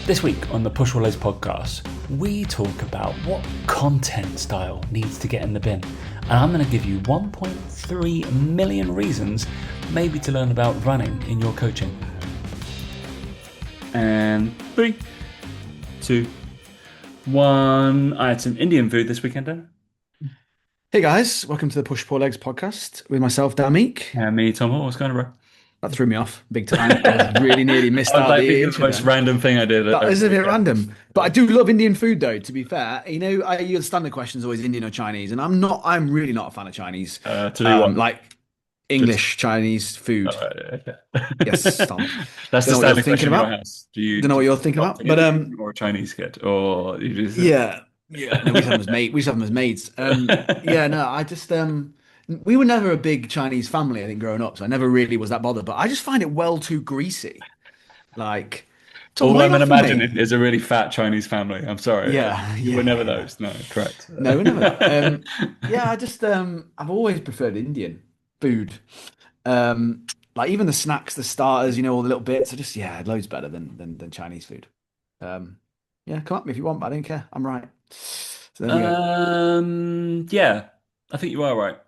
This week on the Push or Laze podcast, we talk about what content style needs to get in the bin. And I'm going to give you 1.3 million reasons maybe to learn about running in your coaching. And 3, 2, 1. I had some Indian food this weekend, Dan. Hey guys, welcome to the Push Pull Legs podcast with myself, Damik. And me, Tom. What's going on, bro? That threw me off big time. I really nearly missed I was out like the thinking the intro most there. random thing I did That over is the a bit weekend. random, but I do love Indian food though. To be fair, your standard question is always Indian or Chinese, and I'm really not a fan of Chinese. To do what? Like Just English Chinese food. okay. Yes, Tom. That's Don't the know what you're standard thinking question in your about. house. Do you Don't know do what you you're thinking adopt about, an but Indian or a Chinese kid, or you just yeah. No, we just have them as mate. We just have them as mates. Yeah, no, I just we were never a big Chinese family, I think, growing up, so I never really was that bothered. But I just find it well too greasy. Like, Tom, All why are you I'm laughing at me? imagining is a really fat Chinese family. I'm sorry, Yeah, you were never yeah. those. No, correct. No, we never that. Yeah, I just I've always preferred Indian food. Like even the snacks, the starters, all the little bits are just loads better than Chinese food. Um, yeah, come at me if you want, but I don't care. I'm right. So there we go. Yeah, I think you are right.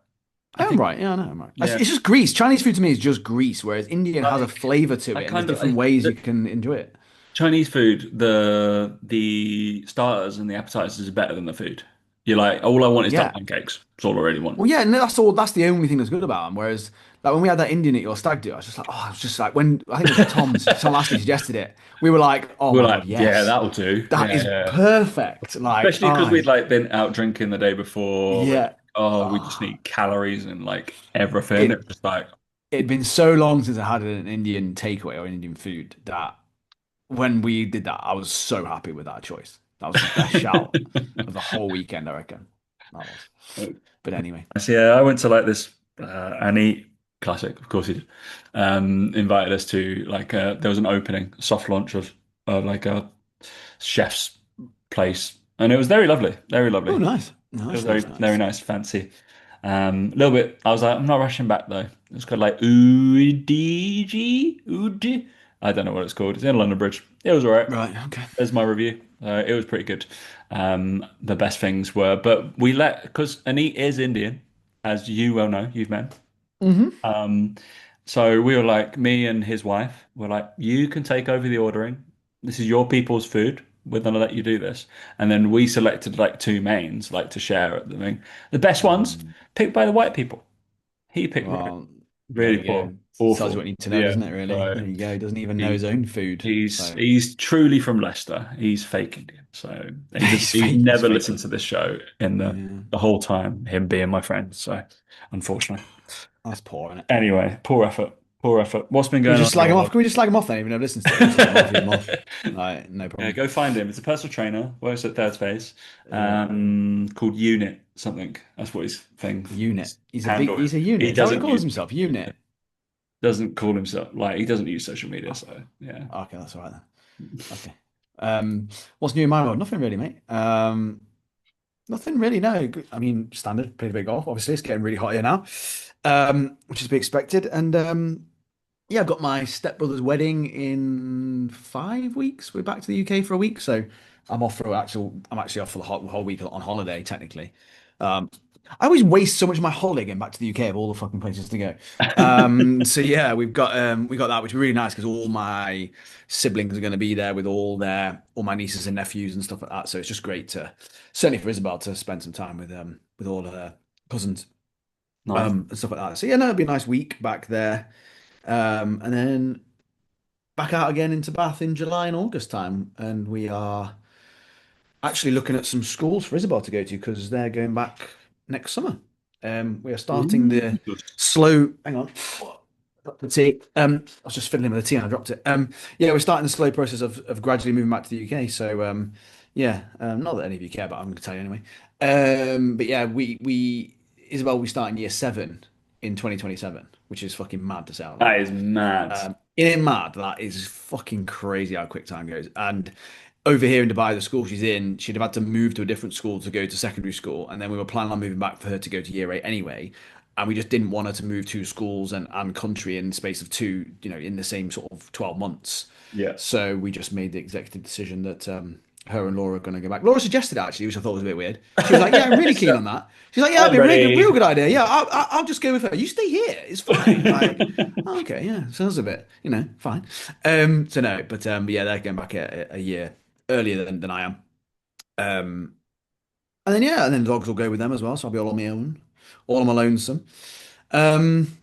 I I'm think, right. Yeah, I know. I'm right. yeah, It's just grease. Chinese food to me is just grease, whereas Indian has a like flavor to I it, and there's kind of different ways you the can enjoy it. Chinese food, the starters and the appetizers are better than the food. You're like, all I want is duck Yeah. pancakes. That's all I really want. Well, yeah, no, that's all. That's the only thing that's good about them. Whereas, like when we had that Indian at your stag do, I was just like, oh, it was just like when I think it was Tom Ashley suggested it. We were like, oh We're my like, god, yeah, yes, that'll do. that Yeah, is yeah. perfect. Like, Especially because we'd like been out drinking the day before. We're like, yeah, oh, we just oh, need calories and like everything. it It's just like, it'd been so long since I had an Indian takeaway or Indian food that when we did that, I was so happy with that choice. That was the best shout of the whole weekend, I reckon. That was. But anyway, so yeah, I went to like this Annie classic, of course he did. Invited us to like there was an opening, soft launch of like a chef's place, and it was very lovely, very oh, lovely. nice, It was nice, very nice, very nice. nice, fancy. A little bit. I was like, I'm not rushing back though. It's called like Udigi, Ud. I don't know what it's called. It's in London Bridge. It was all right. Right, okay. There's my review. It was pretty good. The best things were, but we let because Anit is Indian, as you well know, you've met. Hmm. Um, so we were like, me and his wife were like, you can take over the ordering. This is your people's food. We're gonna let you do this. And then we selected like two mains, like to share at the thing. The best ones picked by the white people. He picked really, Well, there really we poor, go. Tells you awful. what you need to know, Yeah. doesn't it, really? So There you go. He doesn't even know his he own food. he's So he's truly from Leicester. He's fake Indian. So he's he's never fake listened to Indian. this show in Yeah, the whole time, him being my friend. So unfortunately. that's poor, isn't it? Anyway, poor effort. Poor effort. What's been Can we going on just in slag your him off? world? Can we just slag him off then? Even though he listens to it, just leave him off. Like, no Yeah, problem. go find him. It's a personal trainer, works at Third Space, Yeah. called Unit something. That's what his thing, Unit. his handle He's is. a unit. He Is that what he doesn't calls use himself? Unit. doesn't call himself like he doesn't use social media. Oh, So yeah. okay, that's all right then. Okay. What's new in my world? Nothing really, mate. Nothing really, no. I mean, standard, played a bit of golf. Obviously, it's getting really hot here now. Which is to be expected. And yeah, I've got my stepbrother's wedding in 5 weeks. We're back to the UK for a week, so I'm actually off for the whole week on holiday, technically. Um, I always waste so much of my holiday getting back to the UK of all the fucking places to go. So yeah, we got that, which is really nice because all my siblings are going to be there with all my nieces and nephews and stuff like that. So it's just great to certainly for Isabel to spend some time with all her cousins Nice. and stuff like that. So yeah, no, it'll be a nice week back there. And then back out again into Bath in July and August time. And we are actually looking at some schools for Isabel to go to because they're going back next summer. We are starting Ooh. the slow. Hang on. Got the tea. I was just fiddling with the tea and I dropped it. Yeah, we're starting the slow process of gradually moving back to the UK. So, yeah, not that any of you care, but I'm going to tell you anyway. But yeah, we Isabel, we start in year 7 in 2027, which is fucking mad to say out loud. That is mad. Isn't it mad? That is fucking crazy how quick time goes. And over here in Dubai, the school she's in, she'd have had to move to a different school to go to secondary school. And then we were planning on moving back for her to go to year 8 anyway. And we just didn't want her to move 2 schools and country in the space of two, in the same sort of 12 months. Yeah. So we just made the executive decision that her and Laura are going to go back. Laura suggested it, actually, which I thought was a bit weird. She was like, "Yeah, I'm really keen So on that." She's like, "Yeah, that'd I'm be a real ready. good idea. Yeah, I'll just go with her. You stay here. It's fine." Like, oh, okay, yeah, sounds a bit, fine. So no, but yeah, they're going back a year earlier than I am. Um, and then yeah, and then the dogs will go with them as well. So I'll be all on my own, all on my lonesome. Um,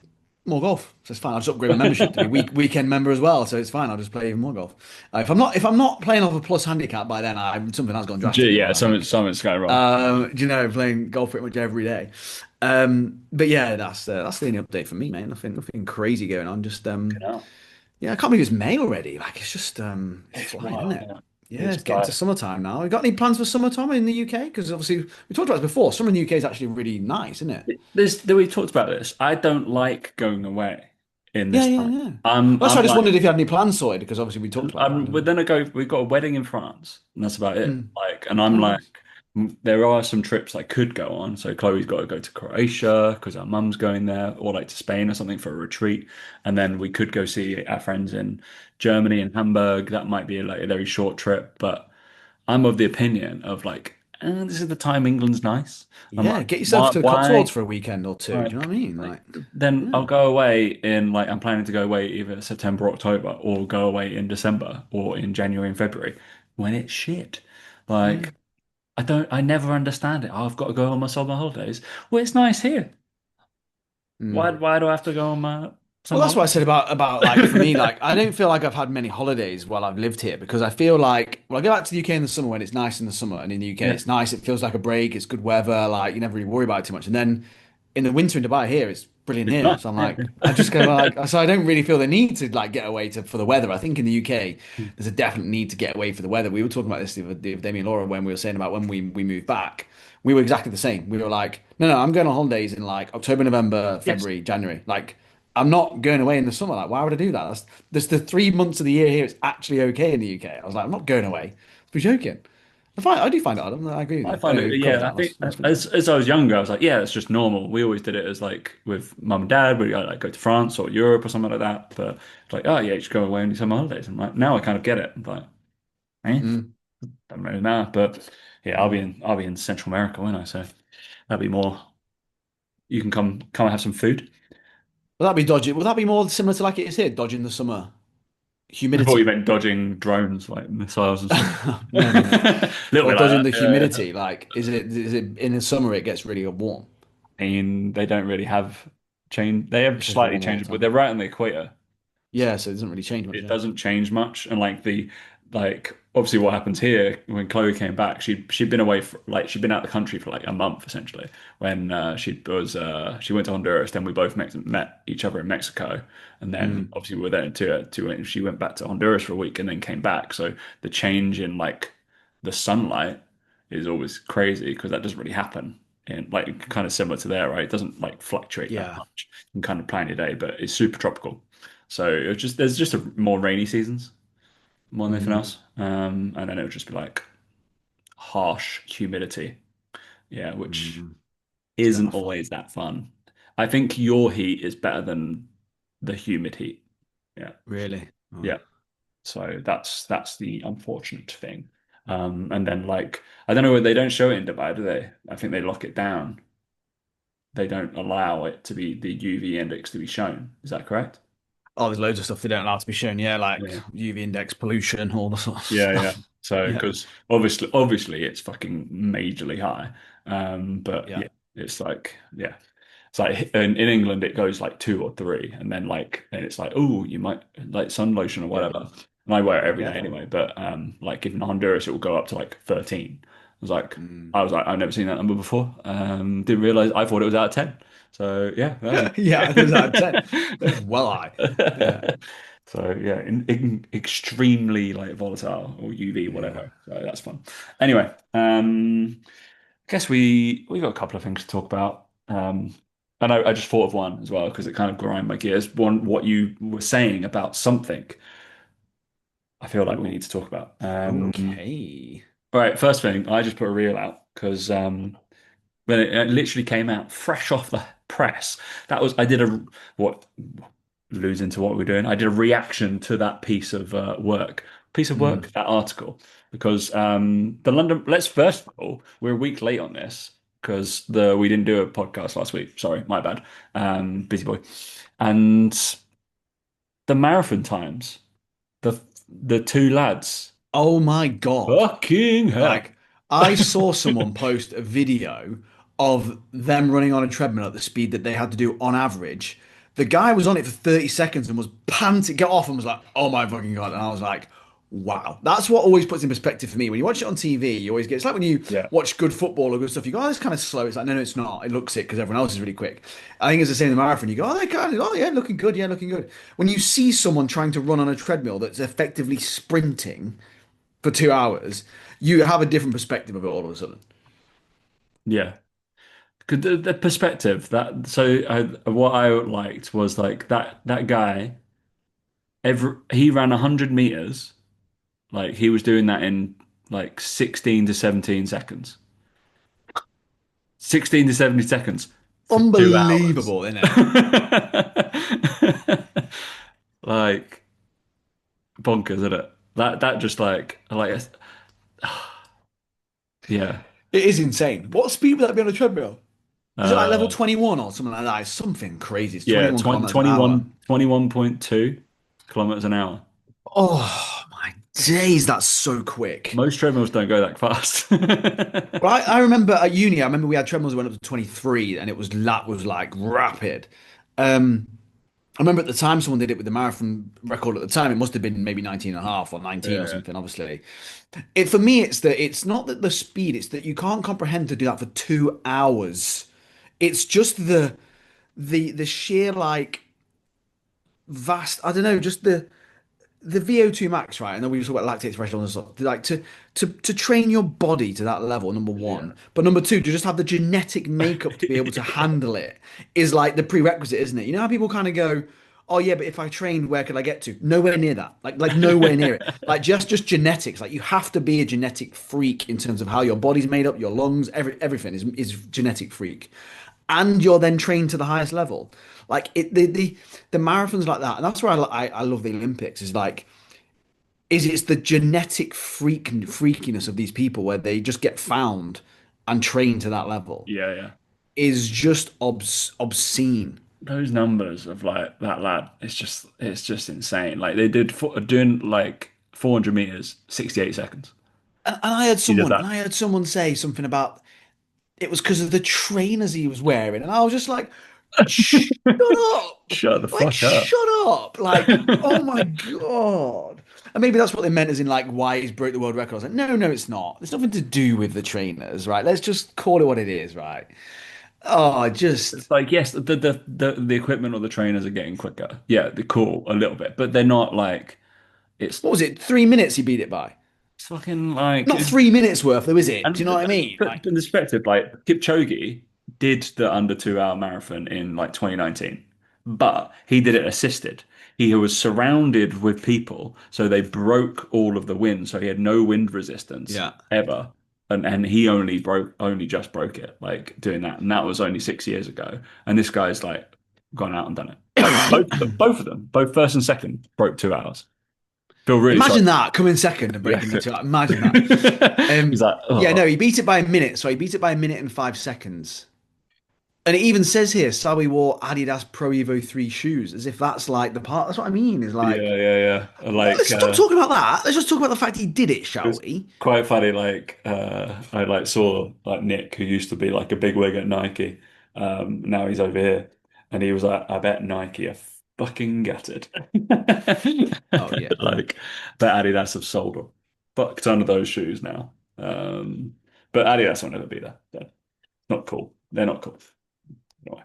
More golf, so it's fine. I'll just upgrade my membership to be weekend member as well, so it's fine. I'll just play even more golf. If I'm not playing off a plus handicap by then, something has gone drastically Yeah, wrong, I think. something's going wrong. Playing golf pretty much every day. But yeah, that's the only update for me, mate. Nothing crazy going on. Just Genau. yeah, I can't believe it's May already. Like it's just it's It's flying, isn't wild, it? isn't it? Yeah, It's it's getting to like summertime now. You got any plans for summertime in the UK? Because obviously we talked about this before. Summer in the UK is actually really nice, isn't it? we talked about this. I don't like going away in Yeah, this yeah, time. yeah. I'm Well, that's why I'm I just like wondered if you had any plans sorted, because obviously we talked about that. we're gonna go. We've got a wedding in France, and that's about it. Mm. Like, and I'm Oh, like, nice. there are some trips I could go on. So Chloe's got to go to Croatia because our mum's going there, or like to Spain or something for a retreat. And then we could go see our friends in Germany and Hamburg. That might be like a very short trip, but I'm of the opinion of like, this is the time England's nice. I'm Yeah, like, get yourself to the Cotswolds why? for a weekend or two. Do you know Like, what I mean? like Like, then yeah. I'll go away in like I'm planning to go away either September, October, or go away in December or in January and February when it's shit. Yeah. Like I never understand it. Oh, I've got to go on my summer holidays. Well, it's nice here. Mm. Why do I have to go on my Well, summer that's what I said about like for me, holidays? like I don't feel like I've had many holidays while I've lived here, because I feel like, well, I go back to the UK in the summer when it's nice in the summer, and in the UK Yeah, it's nice. It feels like a break. It's good weather. Like you never really worry about it too much. And then in the winter in Dubai here, it's brilliant it's here. nice. So I'm Yeah. like, I just go like, so I don't really feel the need to like get away for the weather. I think in the UK there's a definite need to get away for the weather. We were talking about this with Demi and Laura when we were saying about when we moved back. We were exactly the same. We were like, no, I'm going on holidays in like October, November, Yes. February, January. Like, I'm not going away in the summer. Like, why would I do that? That's the 3 months of the year here. It's actually okay in the UK. I was like, I'm not going away. Be joking. I do find it odd. I agree with I you. But find anyway, it, we've covered yeah, I that. think That's fine. as I was younger, I was like, yeah, it's just normal. We always did it as like with mum and dad, we like go to France or Europe or something like that. But it's like, oh yeah, you just go away and do some holidays. I'm like, now I kind of get it. I'm like, eh, Mm, doesn't really matter. But yeah, mm. I'll be in Central America, won't I? So that'll be more. You can come and have some food. Will that be dodgy? Will that be more similar to like it is here, dodging the summer I thought you humidity? meant dodging drones, like missiles and stuff. No, no, no. A little Well, bit like dodging the that. Yeah. humidity. Like, is it in the summer it gets really warm? And they don't really have change. They have It's just slightly warm all the changed, but time. they're right on the equator. Yeah, so it doesn't really change much. It Yeah. doesn't change much. And like obviously what happens here when Chloe came back, she'd been away for like she'd been out of the country for like a month essentially. When she went to Honduras, then we both met each other in Mexico, and then Mm, obviously we were there she went back to Honduras for a week and then came back. So the change in like the sunlight is always crazy because that doesn't really happen. And like kind of similar to there, right? It doesn't like fluctuate that yeah. much. You can kind of plan your day, but it's super tropical. So it's just there's just more rainy seasons more than anything Mm, else. And then it would just be like harsh humidity. Yeah, which mm. It's never isn't fun. always that fun. I think your heat is better than the humid heat. Yeah. Really. Yeah. Oh. So that's the unfortunate thing. And then like I don't know they don't show it in Dubai, do they? I think they lock it down. They don't allow it to be the UV index to be shown. Is that correct? Oh, there's loads of stuff they don't allow to be shown. Yeah, like Yeah. UV index, pollution, all the sort of Yeah, yeah. stuff. So, Yeah, because obviously, it's fucking majorly high. But yeah, yeah, it's like, yeah, it's like in England it goes like two or three, and then it's like, oh, you might like sun lotion or yeah, whatever. And I wear it every day yeah. anyway. But like in Honduras, it will go up to like 13. Mm. I was like, I've never seen that number before. Didn't realize I thought it was out of 10. So yeah, that was Yeah, I think it's out of 10. It's well high. Yeah, So yeah, in extremely like volatile or UV, yeah. whatever. So that's fun. Anyway, I guess we got a couple of things to talk about. And I just thought of one as well because it kind of grind my gears. One, what you were saying about something, I feel like we Oh, need to talk about. okay. All right, first thing, I just put a reel out because when it literally came out fresh off the press, that was I did a what lose into what we're doing. I did a reaction to that piece of Mm. work, that article, because the London. Let's first of all, we're a week late on this because the we didn't do a podcast last week. Sorry, my bad. Busy boy, and the marathon times. The the two lads, Oh my God. fucking hell. Like, I saw someone post a video of them running on a treadmill at the speed that they had to do on average. The guy was on it for 30 seconds and was panting, get off and was like, oh my fucking God. And I was like, wow. That's what always puts in perspective for me. When you watch it on TV, you always get, it's like when you Yeah, watch good football or good stuff, you go, oh, it's kind of slow. It's like, no, no, it's not. It looks it because everyone else is really quick. I think it's the same in the marathon. You go, oh, they kind of, oh yeah, looking good. Yeah, looking good. When you see someone trying to run on a treadmill that's effectively sprinting, for 2 hours, you have a different perspective of it all of a sudden. yeah. 'Cause the perspective that what I liked was like that guy. He ran 100 meters. Like he was doing that in like 16 to 17 seconds. 16 to 70 seconds for 2 hours. Unbelievable, isn't it? Like bonkers, isn't it? That just like yeah. It is insane. What speed would that be on a treadmill? Is it like level Uh 21 or something like that? It's something crazy. It's yeah, 21 kilometers an hour. 21.2 kilometers an hour. Oh my days, that's so quick. Most treadmills don't go that fast. Well, I remember at uni, I remember we had treadmills that went up to 23 and that was like rapid. Um, I remember at the time someone did it with the marathon record at the time. It must have been maybe 19 and a half or 19 or Yeah. something, obviously. For me, it's that it's not that the speed, it's that you can't comprehend to do that for 2 hours. It's just the sheer like vast, I don't know, just the VO2 max, right? And then we talk about lactate threshold and stuff. Like to train your body to that level, number Yeah. one. But number two, to just have the genetic makeup to be able to handle it is like the prerequisite, isn't it? You know how people kind of go, oh yeah, but if I trained, where could I get to? Nowhere near that. Like nowhere near it. Like just genetics. Like you have to be a genetic freak in terms of how your body's made up, your lungs, everything is genetic freak. And you're then trained to the highest level. Like the marathons like that, and that's where I love the Olympics. Is like is it's the genetic freakiness of these people where they just get found and trained to that level Yeah, yeah. is just obscene. Those numbers of like that lad, it's just insane. Like they did doing like 400 meters, 68 seconds. And He did that. I heard someone say something about it was because of the trainers he was wearing, and I was just like, shut up, Shut the like fuck up. shut up, like oh my God. And maybe that's what they meant as in like why he's broke the world record. I was like, no, no, it's not. It's nothing to do with the trainers, right? Let's just call it what it is, right? Oh, just It's like yes, the equipment or the trainers are getting quicker. Yeah, they're cool a little bit, but they're not like it's what was it? 3 minutes he beat it by. it's fucking like Not 3 minutes worth, though, is it? Do you and know what I mean? put Like, in perspective, like Kipchoge did the under 2 hour marathon in like 2019, but he did it assisted. He was surrounded with people, so they broke all of the wind, so he had no wind resistance yeah. ever. And he only just broke it, like doing that. And that was only 6 years ago. And this guy's like gone out and done it. Like both of them, both first and second, broke 2 hours. Feel really sorry. Imagine that coming second and Yeah. breaking into it. Imagine that. He's like, Yeah, oh, no, he beat it by a minute. So he beat it by a minute and 5 seconds. And it even says here, Sawi wore Adidas Pro Evo 3 shoes, as if that's like the part. That's what I mean. Is like, yeah, yeah, yeah. let's Like, stop talking about that. Let's just talk about the fact he did it, it shall was we? quite funny. Like, I like saw like Nick, who used to be like a big wig at Nike. Now he's over here, and he was like, I bet Nike are fucking gutted. Oh, yeah. Like, but Adidas have sold a fuck ton of those shoes now. But Adidas will never be there. They're not cool. They're not cool. Anyway,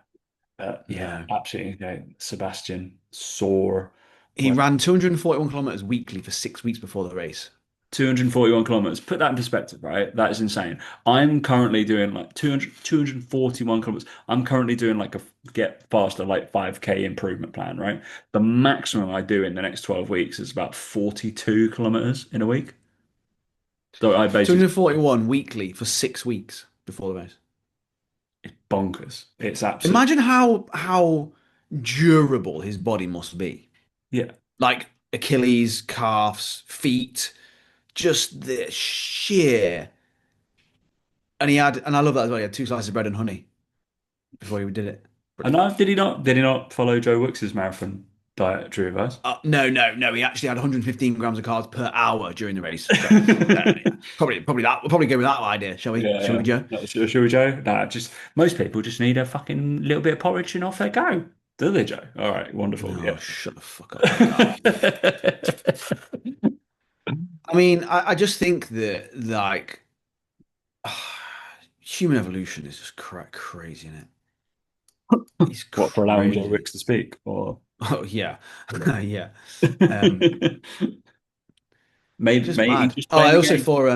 yeah, Yeah. absolutely. Yeah. Sebastian sore. He ran 241 kilometers weekly for 6 weeks before the race. 241 kilometers. Put that in perspective, right? That is insane. I'm currently doing like 241 kilometers. I'm currently doing like a get faster, like 5K improvement plan, right? The maximum I do in the next 12 weeks is about 42 kilometers in a week. So I basically, 241 weekly for 6 weeks before the race. it's bonkers. It's absolute. Imagine how durable his body must be. Yeah. Like Achilles, calves, feet, just the sheer. And I love that as well. He had two slices of bread and honey before he did it. And Brilliant. now, did he not follow Joe Wicks's marathon dietary advice? No, no, no. He actually had 115 grams of carbs per hour during the race. So, yeah, probably that. We'll probably go with that idea, shall we? Yeah, Shall we, yeah. Joe? Shall we, Joe? Nah, just most people just need a fucking little bit of porridge and off they go. Do they, Joe? All right, wonderful. No, Yeah. shut the fuck up, mate. Like, I mean, I just think that like human evolution is just crazy, isn't it? It's What, for allowing Joe crazy. Wicks to speak, or Oh yeah, yeah. Um, maybe just he's mad. just Oh, playing I the also game? saw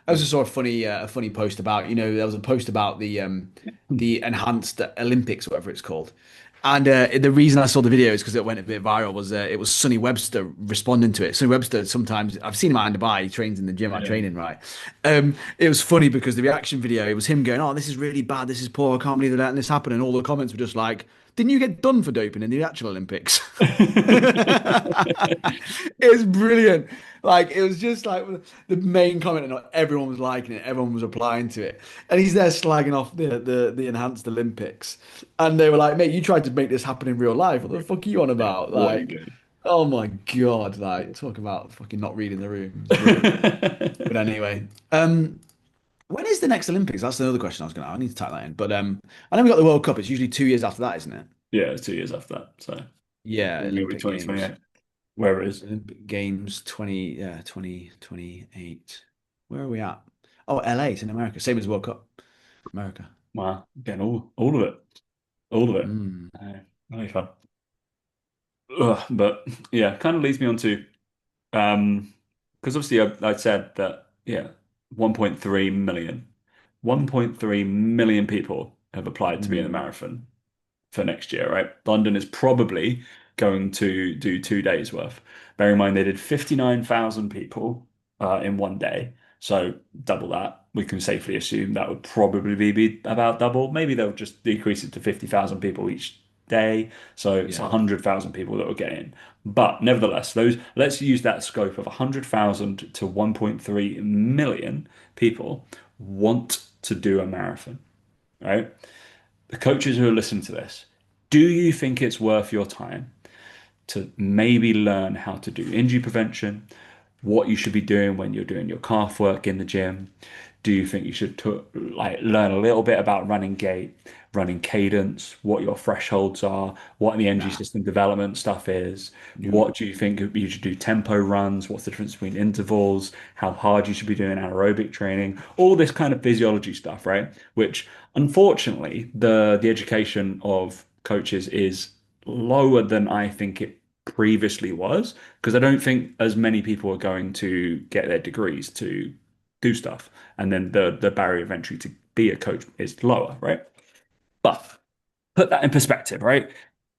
I also saw a funny post about, there was a post about the enhanced Olympics, whatever it's called. And the reason I saw the video is because it went a bit viral. Was it was Sonny Webster responding to it? Sonny Webster, sometimes I've seen him out in Dubai. He trains in the gym. I Yeah. training, right? It was funny because the reaction video, it was him going, "Oh, this is really bad. This is poor. I can't believe they're letting this happen." And all the comments were just like, "Didn't you get done for doping in the actual Olympics?" It was brilliant. Like it was just like the main comment, and everyone was liking it. Everyone was replying to it, and he's there slagging off the enhanced Olympics, and they were like, "Mate, you tried to make this happen in real life. What the fuck are you on about?" What are you Like, doing? oh my God! Like, talk about fucking not reading the room. It's brilliant. But anyway, when is the next Olympics? That's another question I was gonna. I need to type that in. But I know we got the World Cup. It's usually 2 years after that, isn't it? Yeah, it's 2 years after that. So Yeah, it'll be Olympic Games. 2028. Where it is. Olympic Games 20, yeah, 2028. Where are we at? Oh, LA, it's in America. Same as World Cup. America. Wow, getting all of it. All of it. Mm. That'll be fun. Ugh, but yeah, kind of leads me on to because obviously I said that yeah, 1.3 million, 1.3 million people have applied to be in the Mm. marathon for next year, right? London is probably going to do 2 days worth. Bear in mind they did 59,000 people in one day, so double that. We can safely assume that would probably be about double. Maybe they'll just decrease it to 50,000 people each day, so it's Yeah. 100,000 people that will get in. But nevertheless, those let's use that scope of 100,000 to 1.3 million people want to do a marathon, right? The coaches who are listening to this, do you think it's worth your time to maybe learn how to do injury prevention, what you should be doing when you're doing your calf work in the gym? Do you think you should like learn a little bit about running gait, running cadence, what your thresholds are, what the energy Nah. system development stuff is? Nope. What do you think you should do tempo runs? What's the difference between intervals? How hard you should be doing anaerobic training? All this kind of physiology stuff, right? Which unfortunately the education of coaches is lower than I think it previously was because I don't think as many people are going to get their degrees to do stuff, and then the barrier of entry to be a coach is lower, right? But put that in perspective, right?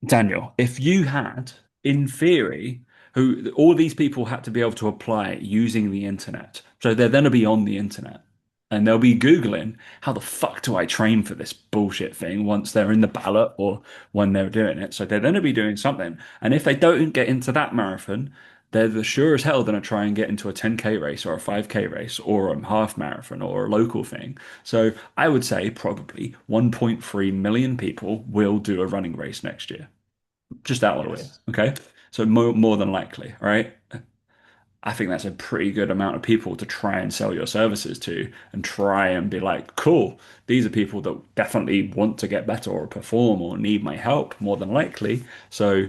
Daniel, if you had, in theory, who all these people had to be able to apply it using the internet. So they're going to be on the internet and they'll be Googling, how the fuck do I train for this bullshit thing once they're in the ballot or when they're doing it? So they're going to be doing something. And if they don't get into that marathon, they're the sure as hell going to try and get into a 10K race or a 5K race or a half marathon or a local thing. So I would say probably 1.3 million people will do a running race next year. Just out of the way. Yes. Okay. So more than likely, right? I think that's a pretty good amount of people to try and sell your services to and try and be like, cool, these are people that definitely want to get better or perform or need my help more than likely. So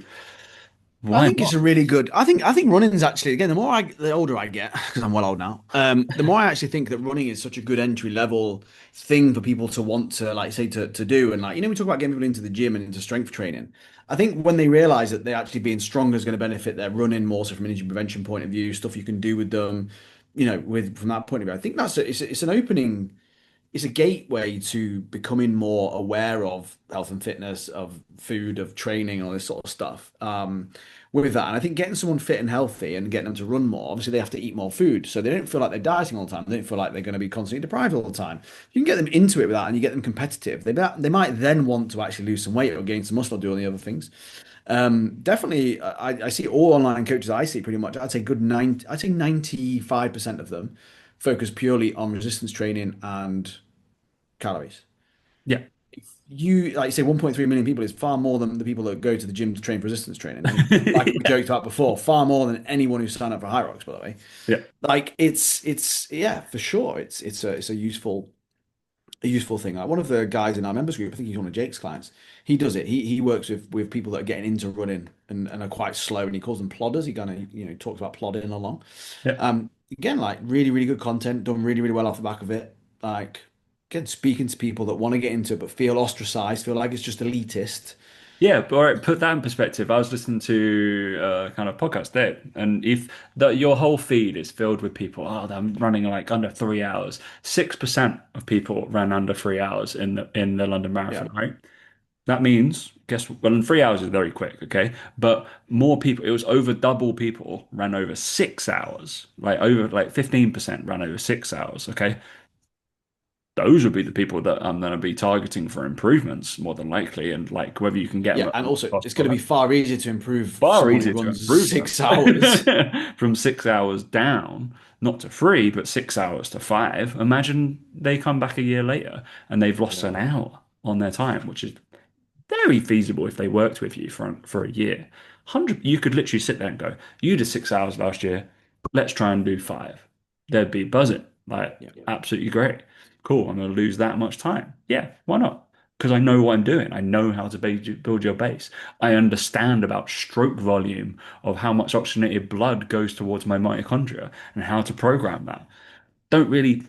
I why think it's not? a really good. I think running's actually, again, the older I get, because I'm well old now. The more I actually think that running is such a good entry level thing for people to want to, like, say, to do. And like, we talk about getting people into the gym and into strength training. I think when they realize that they actually being stronger is going to benefit their running more, so from an injury prevention point of view, stuff you can do with them, with from that point of view, I think it's an opening. It's a gateway to becoming more aware of health and fitness, of food, of training, all this sort of stuff. with that. And I think getting someone fit and healthy and getting them to run more, obviously they have to eat more food. So they don't feel like they're dieting all the time. They don't feel like they're going to be constantly deprived all the time. You can get them into it with that and you get them competitive. They might then want to actually lose some weight or gain some muscle or do all the other things. Definitely, I see all online coaches I see pretty much. I'd say 95% of them focus purely on resistance training and calories. Yeah. You like you say 1.3 million people is far more than the people that go to the gym to train for resistance training. And like we Yeah. joked about before, far more than anyone who's signed up for High Rocks, by the way. Yeah. Like it's yeah, for sure. It's a useful thing. Like one of the guys in our members group, I think he's one of Jake's clients. He does it. He works with people that are getting into running and are quite slow, and he calls them plodders. He kind of talks about plodding along. Yeah. Again, like really good content, done really well off the back of it. Like again, speaking to people that want to get into it but feel ostracized, feel like it's just elitist. Yeah, but all right, put that in perspective. I was listening to kind of podcast there, and if your whole feed is filled with people, oh, they're running like under 3 hours. 6% of people ran under 3 hours in the London Yeah, Marathon, right? That means, guess well, in 3 hours is very quick, okay? But more people, it was over double people ran over 6 hours, like over like 15% ran over 6 hours, okay? Those would be the people that I'm going to be targeting for improvements more than likely, and like whether you can get them yeah, at and what also cost it's or going to be like far easier to improve far someone who easier to runs improve 6 hours. them from 6 hours down, not to three, but 6 hours to five. Imagine they come back a year later and they've lost an Yeah, hour on their time, which is very feasible if they worked with you for a year. You could literally sit there and go, you did 6 hours last year, let's try and do five. They'd be buzzing, like yeah. absolutely great. Cool, I'm going to lose that much time. Yeah, why not? Because I know what I'm doing. I know how to build your base. I understand about stroke volume of how much oxygenated blood goes towards my mitochondria and how to program that. Don't really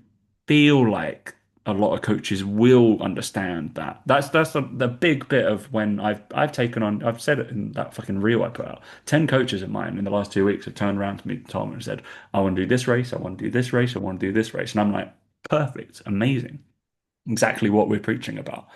feel like a lot of coaches will understand that. That's the big bit of when I've taken on. I've said it in that fucking reel I put out. 10 coaches of mine in the last 2 weeks have turned around to me, Tom, and said, "I want to do this race. I want to do this race. I want to do this race." And I'm like, "Perfect, amazing, exactly what we're preaching about."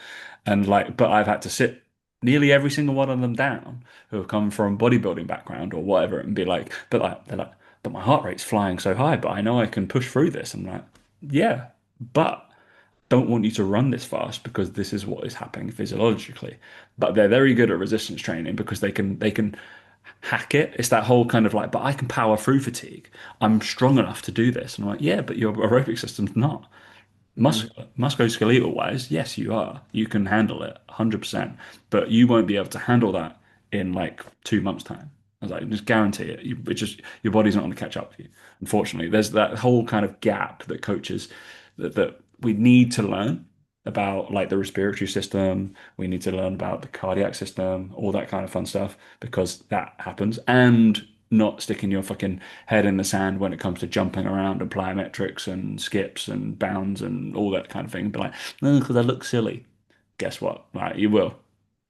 And like, but I've had to sit nearly every single one of them down who have come from bodybuilding background or whatever and be like, but like they're like, but my heart rate's flying so high, but I know I can push through this. I'm like, yeah, but don't want you to run this fast because this is what is happening physiologically. But they're very good at resistance training because they can hack it. It's that whole kind of like, but I can power through fatigue. I'm strong enough to do this. And I'm like, yeah, but your aerobic system's not. Mhm. Musculoskeletal wise, yes, you are. You can handle it 100%, but you won't be able to handle that in like 2 months' time. I was like, just guarantee it. It just your body's not going to catch up with you. Unfortunately, there's that whole kind of gap that coaches that we need to learn about, like the respiratory system. We need to learn about the cardiac system, all that kind of fun stuff, because that happens. And not sticking your fucking head in the sand when it comes to jumping around and plyometrics and skips and bounds and all that kind of thing. But like, no, because I look silly. Guess what? Like, you will.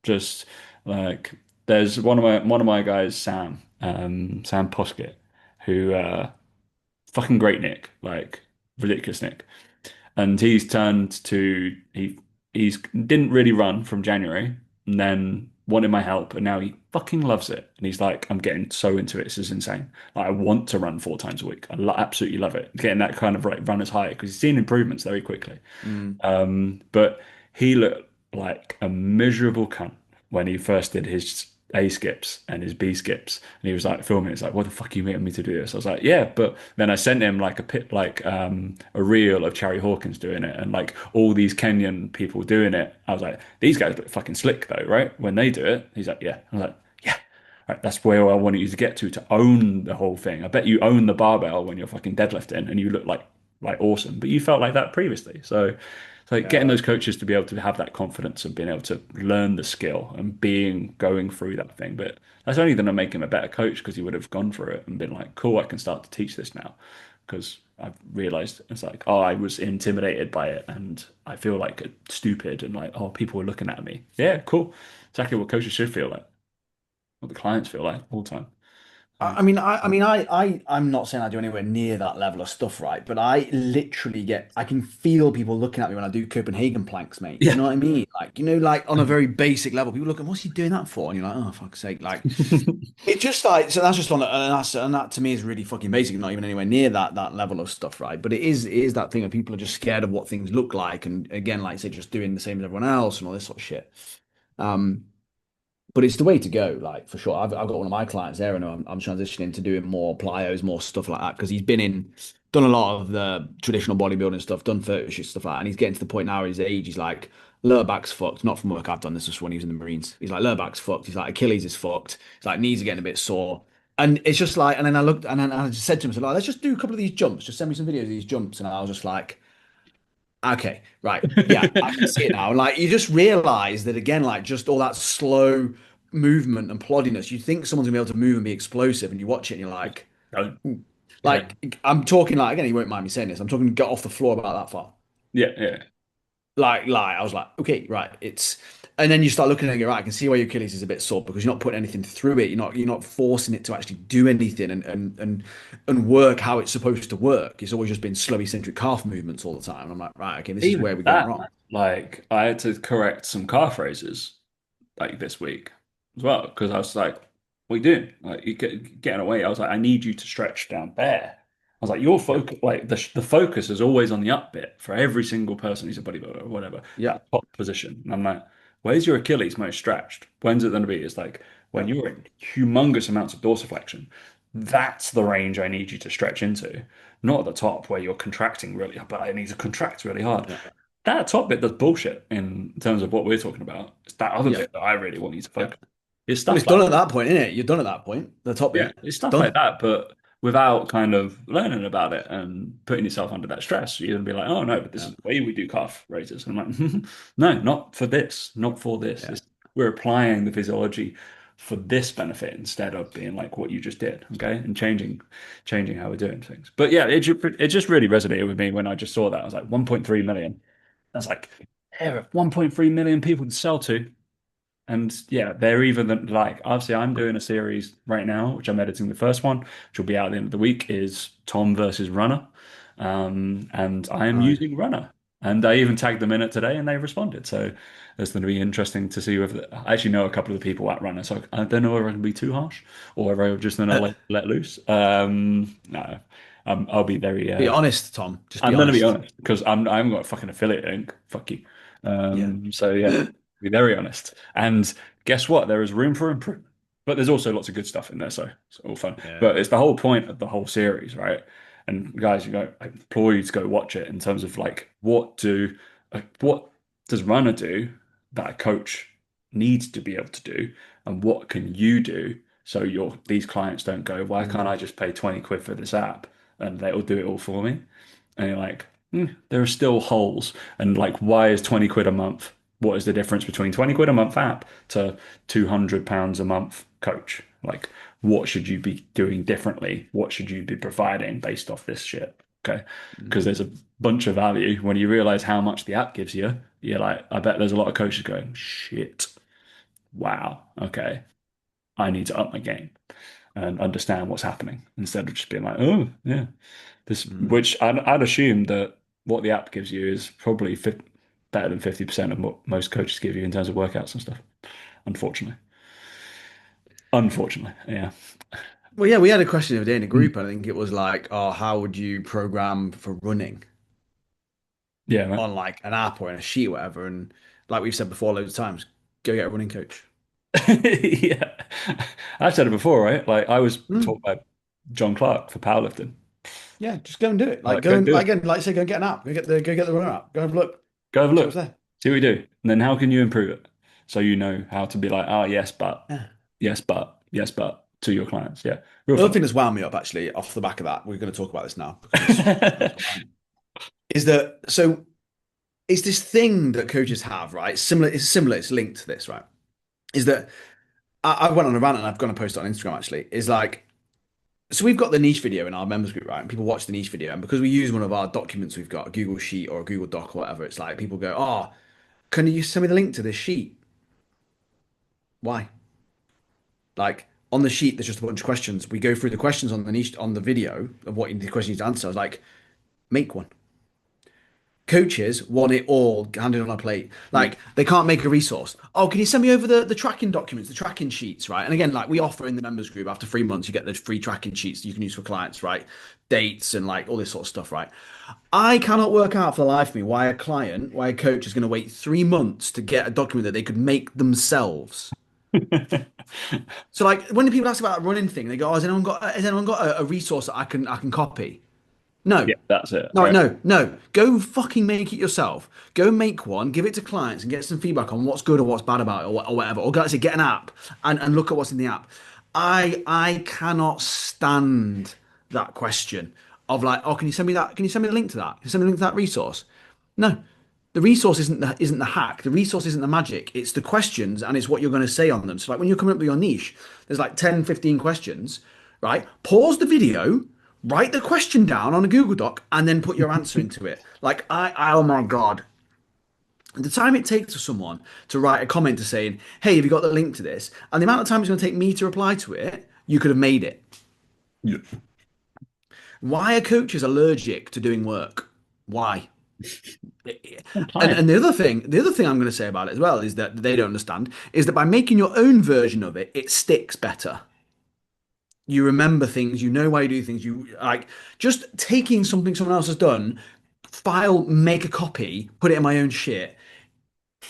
Just like there's one of my guys, Sam Poskett, who fucking great Nick, like ridiculous Nick, and he's turned to he's didn't really run from January and then wanted my help and now he fucking loves it and he's like I'm getting so into it, this is insane, like I want to run 4 times a week. Absolutely love it, getting that kind of like runner's high because he's seen improvements very quickly. Mm. But he looked like a miserable cunt when he first did his A skips and his B skips. And he was like filming. It's like, what the fuck are you making me to do this? I was like, yeah. But then I sent him like a reel of Charlie Hawkins doing it and like all these Kenyan people doing it. I was like, these guys look fucking slick though, right? When they do it, he's like, yeah. I was like, yeah. Right, that's where I wanted you to own the whole thing. I bet you own the barbell when you're fucking deadlifting and you look like awesome, but you felt like that previously. So getting Yeah. those coaches to be able to have that confidence of being able to learn the skill and going through that thing. But that's only going to make him a better coach because he would have gone through it and been like, cool, I can start to teach this now. Because I've realized it's like, oh, I was intimidated by it and I feel like stupid and like, oh, people were looking at me. Yeah, cool. Exactly what coaches should feel like, what the clients feel like all the time. I'm not saying I do anywhere near that level of stuff, right? But I literally I can feel people looking at me when I do Copenhagen planks, mate. Do you Yeah. know what I mean? Like, like on a very basic level, people look at, what's he doing that for? And you're like, oh, fuck's sake. Like, it's just like, so that's just on, and that to me is really fucking basic, not even anywhere near that level of stuff, right? But it is that thing that people are just scared of what things look like. And again, like I say, just doing the same as everyone else and all this sort of shit. Um, but it's the way to go, like for sure. I've got one of my clients there, and I'm transitioning to doing more plyos, more stuff like that, because done a lot of the traditional bodybuilding stuff, done photo shoot stuff like that, and he's getting to the point now at his age, he's like, lower back's fucked. Not from work I've done this, just when he was in the Marines. He's like, lower back's fucked. He's like, Achilles is fucked. He's like, knees are getting a bit sore. And it's just like, and then I looked, and then I just said to him, I said, like, let's just do a couple of these jumps. Just send me some videos of these jumps. And I was just like, okay, right. Yeah, I can see it now. And like you just realize that again, like just all that slow movement and ploddiness, you think someone's gonna be able to move and be explosive, and you watch it and you're like, Don't. "Ooh." Yeah. Like I'm talking like again, you won't mind me saying this. I'm talking get off the floor about that far. Yeah. Yeah. Like I was like, okay, right. And then you start looking at it and go, right, I can see why your Achilles is a bit sore because you're not putting anything through it. You're not forcing it to actually do anything and work how it's supposed to work. It's always just been slow eccentric calf movements all the time. And I'm like, right, okay, this is where Even we're going that, wrong. man. Like, I had to correct some car phrases like this week as well because I was like, "What are you doing? Like, getting away." I was like, "I need you to stretch down there." I was like, "Your Yeah. focus, like the focus is always on the up bit for every single person who's a bodybuilder or whatever, Yeah. the top position." And I'm like, "Where's your Achilles most stretched? When's it going to be?" It's like when Yeah. you're in humongous amounts of dorsiflexion. That's the range I need you to stretch into, not at the top where you're contracting really, but I need to contract really hard. Yeah. That top bit does bullshit in terms of what we're talking about. It's that other Yeah. bit that I really want you to Yeah. focus. It's Well, stuff it's done like at that point, isn't it? You're done at that point. The top yeah, bit, it's stuff like done. that, but without kind of learning about it and putting yourself under that stress, you're gonna be like, oh no, but this Yeah. is the way we do calf raises. And I'm like, no, not for this, not for this. Yeah. We're applying the physiology for this benefit instead of being like what you just did, okay, and changing how we're doing things. But yeah, it just really resonated with me when I just saw that. I was like, 1.3 million. I was like, there are 1.3 million people to sell to. And yeah, they're even like, obviously, I'm doing a series right now, which I'm editing the first one, which will be out at the end of the week, is Tom versus Runner. And I am Oh, using Runner. And I even tagged them in it today and they responded. So it's going to be interesting to see whether I actually know a couple of the people at Runner. So I don't know whether I can be too harsh or whether I'm just going to yeah. let loose. No, I'll be very, Be honest, Tom. Just be I'm gonna be honest. honest because I haven't got a fucking affiliate link. Fuck you. Yeah. So yeah, be very honest. And guess what? There is room for improvement, but there's also lots of good stuff in there, so it's all fun. Yeah. But it's the whole point of the whole series, right? And guys, I implore you to go watch it in terms of like what does runner do that a coach needs to be able to do, and what can you do so these clients don't go, why can't Mm, I just pay 20 quid for this app and they'll do it all for me? And you're like, there are still holes. And like, why is 20 quid a month? What is the difference between 20 quid a month app to £200 a month coach? Like, what should you be doing differently? What should you be providing based off this shit? Okay. Because mm, there's a bunch of value. When you realize how much the app gives you, you're like, I bet there's a lot of coaches going, shit, wow, okay, I need to up my game and understand what's happening instead of just being like, oh, yeah, this, mm. which I'd assume that what the app gives you is probably better than 50% of what most coaches give you in terms of workouts and stuff. Unfortunately, unfortunately, yeah, Well, yeah, we had a question the other day in a Mm. group, and I think it was like, oh, how would you program for running yeah, right. on like an app or in a sheet or whatever? And like we've said before loads of times, go get a running coach. Yeah. I've said it before, right? Like I was Mm. taught by John Clark for powerlifting. Yeah, just go and do it. Like Like, go go and do like it. again, like I say, go and get an app. Go get the runner app. Go and have a look. Go have a See what's look. there. See what we do. And then how can you improve it? So you know how to be like, oh, yes, but, Yeah. yes, but, yes, but to your clients. Yeah. Real The other fun. thing that's wound me up actually off the back of that, we're going to talk about this now because it's is that so it's this thing that coaches have, right? It's similar, it's linked to this, right? Is that I went on a rant and I've gone to post it on Instagram actually, is like so we've got the niche video in our members group, right? And people watch the niche video, and because we use one of our documents, we've got a Google Sheet or a Google Doc or whatever, it's like people go, oh, can you send me the link to this sheet? Why? Like, On the sheet, there's just a bunch of questions. We go through the questions on the niche on the video of what the question you need to answer. I was like, make one. Coaches want it all handed on a plate. Yeah. Like they can't make a resource. Oh, can you send me over the tracking documents, the tracking sheets, right? And again, like we offer in the members group after 3 months, you get the free tracking sheets you can use for clients, right? Dates and like all this sort of stuff, right? I cannot work out for the life of me why a coach is going to wait 3 months to get a document that they could make themselves. So like when people ask about a running thing, they go, "Oh, has anyone got a resource that I can copy?" No. Yeah, that's it, No, right? no, no. Go fucking make it yourself. Go make one, give it to clients, and get some feedback on what's good or what's bad about it, or whatever. Or guys, get an app and look at what's in the app. I cannot stand that question of like, oh, can you send me that? Can you send me the link to that? Can you send me the link to that resource? No, the resource isn't the hack. The resource isn't the magic. It's the questions and it's what you're going to say on them. So like when you're coming up with your niche, there's like 10, 15 questions, right? Pause the video, write the question down on a Google Doc, and then put your answer into it. Like oh my God. The time it takes for someone to write a comment to saying, hey, have you got the link to this? And the amount of time it's going to take me to reply to it, you could have made it. Yeah. Why are coaches allergic to doing work? Why? And Time. and the other thing I'm going to say about it as well is that they don't understand is that by making your own version of it, it sticks better. You remember things, you know why you do things. You like just taking something someone else has done, file, make a copy, put it in my own shit.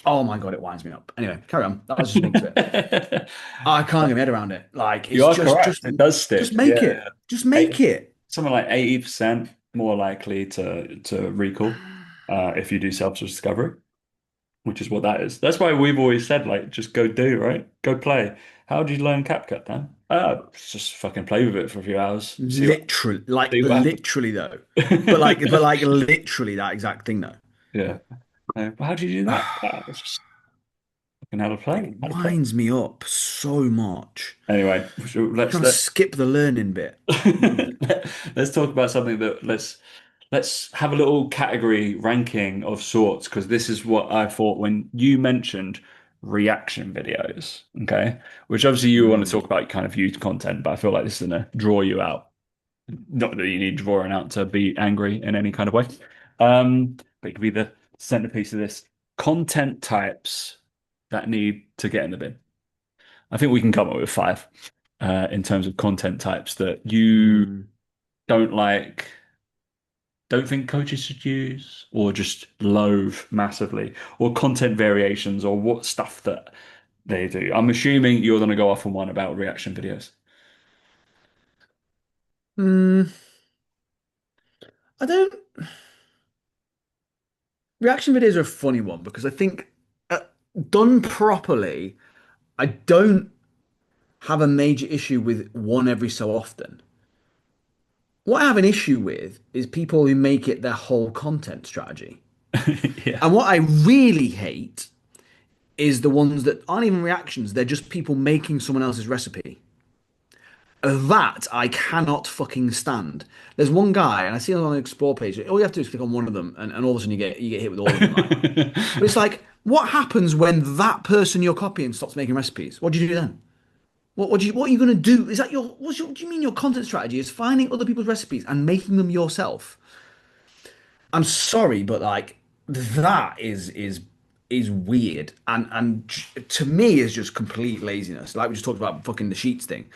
Oh my God, it winds me up. Anyway, carry on. That was just linked to it. I can't get my head around it. Like You it's are just correct. just It does just stick. make Yeah. it. Just make Eight- it. Something like 80% more likely to recall if you do self-discovery, which is what that is. That's why we've always said, like, just go do, right? Go play. How did you learn CapCut, Dan? Just fucking play with it for a few hours. Literally, like See what literally though. But happens. like literally that exact thing though. Yeah. How do you do that? It's just fucking how to It play. How to play. winds me up so much. Anyway, so Trying to skip the learning bit. let's talk about something that let's have a little category ranking of sorts because this is what I thought when you mentioned reaction videos, okay? Which obviously you want to Mm. talk about kind of youth content, but I feel like this is gonna draw you out. Not that you need drawing out to be angry in any kind of way. But it could be the centerpiece of this content types that need to get in the bin. I think we can come up with five in terms of content types that you Mm. don't like, don't think coaches should use, or just loathe massively, or content variations, or what stuff that they do. I'm assuming you're going to go off on one about reaction videos. Mm. I don't. Reaction videos are a funny one because I think uh, done properly, I don't have a major issue with one every so often. What I have an issue with is people who make it their whole content strategy. Yeah. And what I really hate is the ones that aren't even reactions, they're just people making someone else's recipe. That I cannot fucking stand. There's one guy, and I see it on the explore page. All you have to do is click on one of them, and all of a sudden you get hit with all of them, right? But it's like, what happens when that person you're copying stops making recipes? What do you do then? What are you gonna do? Is that what do you mean your content strategy is finding other people's recipes and making them yourself? I'm sorry, but like that is weird and to me is just complete laziness. Like we just talked about fucking the sheets thing.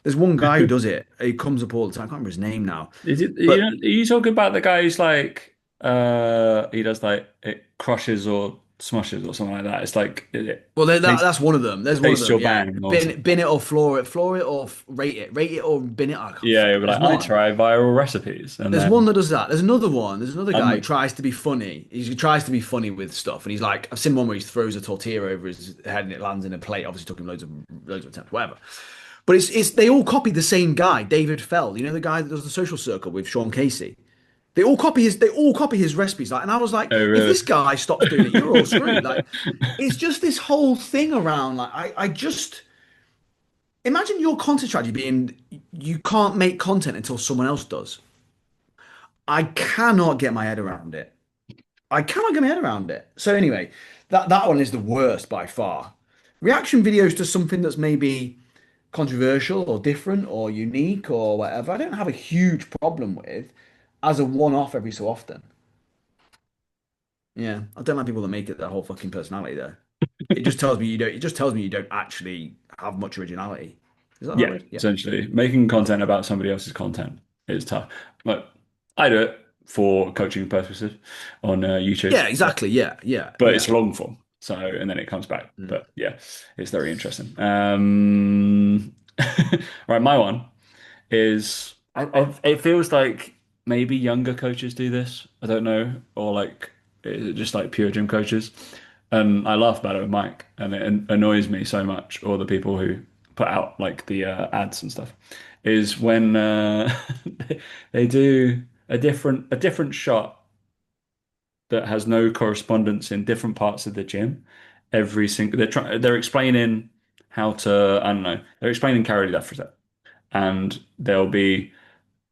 There's one guy who does it. He comes up all the time. I can't remember his name now. Is it But are you talking about the guy who's like he does like it crushes or smushes or something like that? It's like well, taste, that's one of them. There's one of taste them. your Yeah, bang or something. bin it or floor it or rate it or bin it. I can't Yeah, fucking. you'll be There's like, I one. try viral recipes and There's one then that does that. There's another one. There's another I'm guy who like, tries to be funny. He tries to be funny with stuff, and he's like, I've seen one where he throws a tortilla over his head and it lands in a plate. Obviously, took him loads of attempts, whatever. But it's they all copy the same guy, David Fell. You know the guy that does the Social Circle with Sean Casey. They all copy his recipes. Like, and I was like, oh if really? this guy stops doing it, you're all screwed. Like, it's just this whole thing around. Like, I just imagine your content strategy being you can't make content until someone else does. I cannot get my head around it. I cannot get my head around it. So anyway, that one is the worst by far. Reaction videos to something that's maybe controversial or different or unique or whatever, I don't have a huge problem with as a one-off every so often. Yeah, I don't like people that make it their whole fucking personality though. It just tells me you don't. It just tells me you don't actually have much originality. Is that the right Yeah, word? Yeah. essentially, making content about somebody else's content is tough. But I do it for coaching purposes on YouTube, Yeah, exactly. Yeah, yeah, but yeah. it's long form. So, and then it comes back. Mm. But yeah, it's very interesting. Right, my one is it feels like maybe younger coaches do this. I don't know, or like is it just like pure gym coaches? And I laugh about it with Mike, and it annoys me so much. Or the people who put out like the ads and stuff is when they do a different shot that has no correspondence in different parts of the gym. Every single they're explaining how to I don't know they're explaining calorie deficit, and there'll be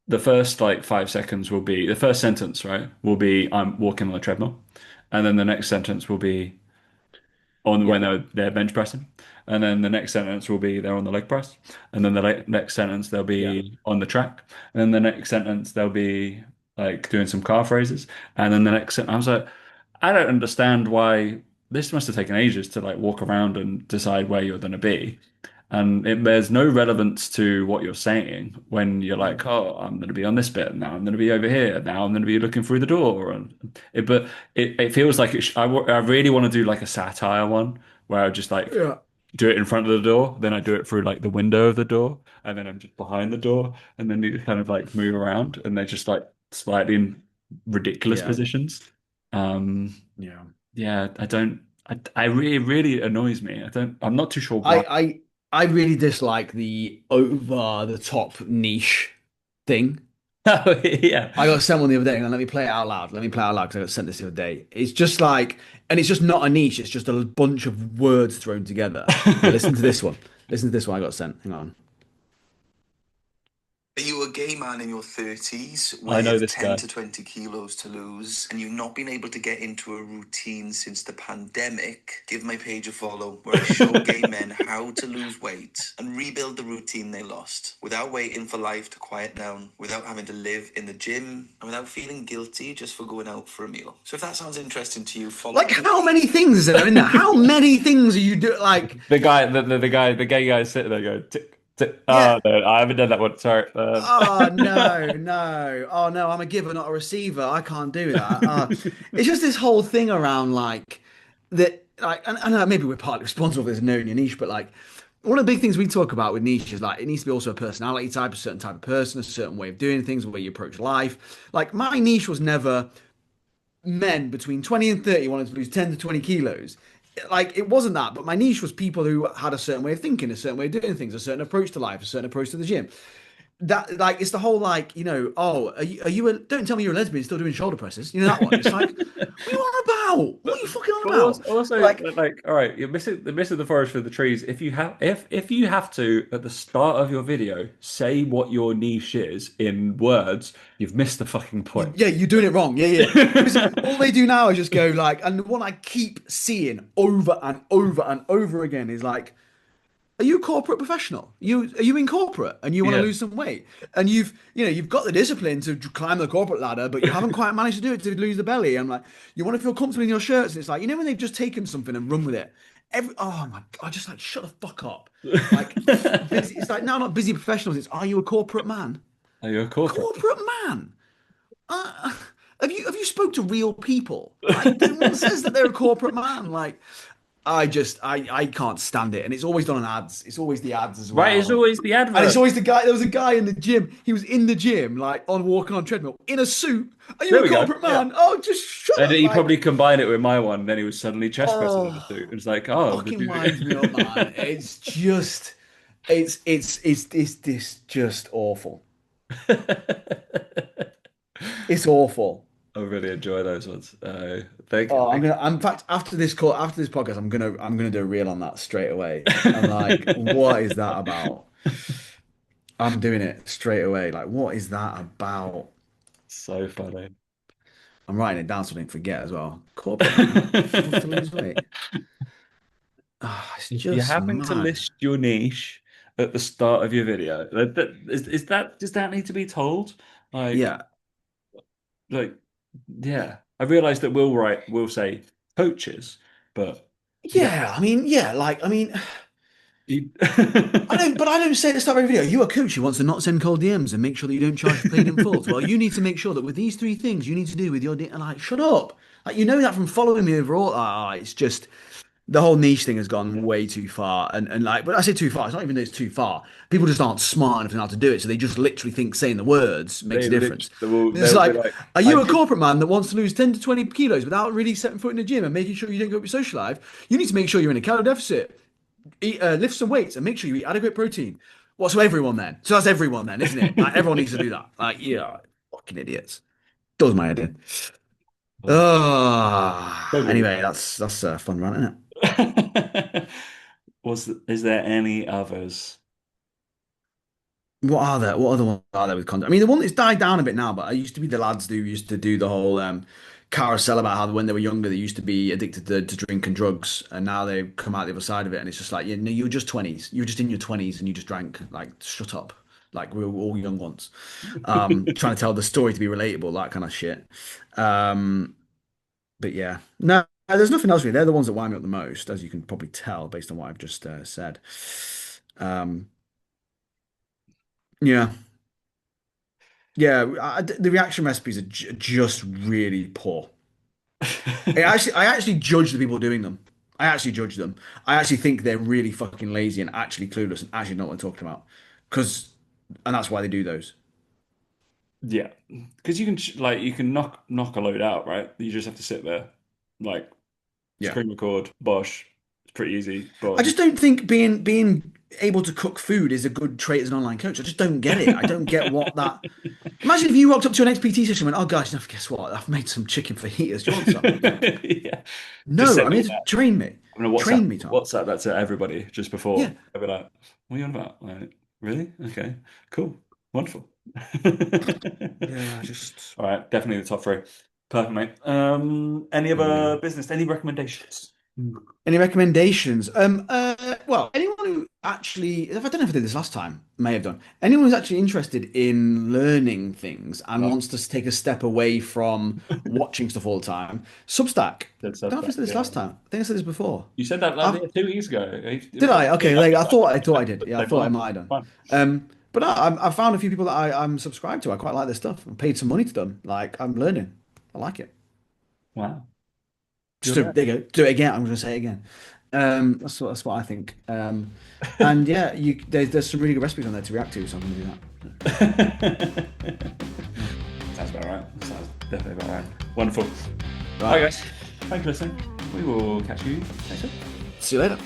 the first like 5 seconds will be the first sentence, right? Will be I'm walking on a treadmill, and then the next sentence will be on Yeah, when they're bench pressing, and then the next sentence will be they're on the leg press, and then the next sentence they'll yeah. be on the track, and then the next sentence they'll be like doing some calf raises, and then the next sentence I was like, I don't understand why this must have taken ages to like walk around and decide where you're going to be. And there's no relevance to what you're saying when you're like, Mm. oh, I'm going to be on this bit. Now I'm going to be over here. Now I'm going to be looking through the door. But it feels like I really want to do like a satire one where I just like Yeah, do it in front of the door. Then I do it through like the window of the door. And then I'm just behind the door. And then you kind of like move around and they're just like slightly in ridiculous yeah, positions. Um, yeah. yeah, I don't, I really, really annoys me. I'm not too sure why. I I I really dislike the over the top niche thing. Oh, yeah. I got sent one the other day, and let me play it out loud. Let me play it out loud because I got sent this the other day. It's just like, and it's just not a niche. It's just a bunch of words thrown together. Okay, listen to this one. Listen to this one I got sent. Hang on. Are you a gay man in your 30s I know with this 10 guy. to 20 kilos to lose and you've not been able to get into a routine since the pandemic? Give my page a follow where I show gay men how to lose weight and rebuild the routine they lost without waiting for life to quiet down, without having to live in the gym, and without feeling guilty just for going out for a meal. So if that sounds interesting to you, follow Like, me. how many things is there in there? How many things are you doing? Like, The gay guy sitting there going, tick, tick. yeah. Oh, no, I haven't done that one. Sorry. Oh no, no. Oh no, I'm a giver, not a receiver. I can't do that. It's just this whole thing around like that. Like, and maybe we're partly responsible for this knowing your niche, but like one of the big things we talk about with niche is like it needs to be also a personality type, a certain type of person, a certain way of doing things, the way you approach life. Like my niche was never men between 20 and 30 wanted to lose 10 to 20 kilos. Like it wasn't that, but my niche was people who had a certain way of thinking, a certain way of doing things, a certain approach to life, a certain approach to the gym. That like it's the whole like oh are you a, don't tell me you're a lesbian still doing shoulder presses, that one. It's like what are you on about, what But, are you fucking on but about? also Like like, all right, you're missing the forest for the trees. If you have to at the start of your video say what your niche is in words, you've missed the fucking point. yeah, you're doing it wrong. Yeah, yeah, because all they do now is just go like, and the one I keep seeing over and over and over again is like, are you a corporate professional? Are you in corporate and you want to Yeah. lose some weight? And you've got the discipline to climb the corporate ladder, but you haven't quite managed to do it to lose the belly. I'm like, you want to feel comfortable in your shirts, and it's like, when they've just taken something and run with it. Oh my God, just like shut the fuck up. Like busy, it's like now not busy professionals. It's, are you a corporate man? Are you a corporate? Corporate man. Uh, have you spoke to real people? Like no one says that they're a corporate man. Like I can't stand it, and it's always done on ads. It's always the ads as Right, it's well, always the and it's advert. always the guy. There was a guy in the gym. He was in the gym, like on walking on treadmill in a suit. Are you There a we go. corporate Yeah. man? Oh, just shut And up! he Like, probably combined it with my one, and then he was suddenly chest pressing in the oh, suit. It's like, oh, fucking winds me up, man. It's just, it's this just awful. It's awful. I really enjoy those ones. Thank, Oh, thank in fact, after this podcast, I'm gonna do a reel on that straight away. I'm like, what is that about? I'm doing it straight away. Like, what is that about? So funny. I'm writing it down so I don't forget as well. Corporate man struggles to lose weight. Ah, it's If you're just having to mad. list your niche at the start of your video. Is that does that need to be told? Like, Yeah. like, yeah. I realized that we'll say coaches, but yeah, Yeah, I mean, yeah, like, I mean, you- but I don't say at the start of every video, you a coach who wants to not send cold DMs and make sure that you don't charge for paid in full. Well, you need to make sure that with these three things you need to do with your, like, shut up. Like, you know that from following me overall. It's just, the whole niche thing has gone way too far. And like, but I say too far, it's not even that it's too far. People just aren't smart enough to know how to do it. So they just literally think saying the words makes they a literally difference. It's they'll be like, like, are I you a did. corporate man that wants to lose 10 to 20 kilos without really setting foot in the gym and making sure you don't go up your social life? You need to make sure you're in a calorie deficit, eat, lift some weights, and make sure you eat adequate protein. Well, so everyone then. So that's everyone then, isn't it? Like, everyone needs to do that. Like, yeah, fucking idiots. Does my head in. Oh, Anyway, that's a fun run, isn't it? is there any others? What are there? What other ones are there with content? I mean, the one that's died down a bit now, but I used to be the lads who used to do the whole carousel about how when they were younger they used to be addicted to drink and drugs, and now they've come out the other side of it, and it's just like, you were just 20s, you were just in your 20s, and you just drank. Like, shut up. Like, we were all young once. Trying to tell the story to be relatable, that kind of shit. Um, but yeah, no, there's nothing else really. They're the ones that wind me up the most, as you can probably tell based on what I've just said. Um, yeah. Yeah, the reaction recipes are just really poor. I actually judge the people doing them. I actually judge them. I actually think they're really fucking lazy and actually clueless and actually know what they're talking about. Because, and that's why they do those. Yeah, because you can like you can knock a load out, right? You just have to sit there, like Yeah. screen record, bosh. It's pretty easy. I Boom. just don't think being able to cook food is a good trait as an online coach. I just don't get it. I don't get what that. Imagine if you walked up to an XPT session and went, "Oh gosh, now guess what? I've made some chicken fajitas. Do you want some?" It's like, Yeah, just no, send I'm me here to that. train me. I'm gonna Train me, Tom. WhatsApp that to everybody just Yeah. before. I'll be like, "What are you on about?" Like, really? Okay, cool, wonderful. Yeah, just All right, definitely the top three. Perfect, mate. Any yeah. other business? Any recommendations? Any recommendations? Well, anyone who actually, if I don't know if I did this last time, may have done. Anyone who's actually interested in learning things and Well, wants to take a step away from watching stuff all the time, Substack. good I don't know if I subject. said this Yeah. last time. I think I said this before. You said that like I've, 2 weeks ago. It did was like I? Okay, yeah, like, after that. I thought I did. Yeah, I Same thought I line. might have done. Fine. But no, I found a few people that I'm subscribed to. I quite like their stuff. I paid some money to them. Like, I'm learning. I like it. Wow. Just Good to, man. there you go. Do it again. I'm going to say it again. That's what I think. And yeah, there's some really good recipes on there to react to, so I'm going to do that. Sounds about right. Sounds definitely about right. Wonderful. All right, Right. guys. Thanks for listening. We will catch you next week. See you later.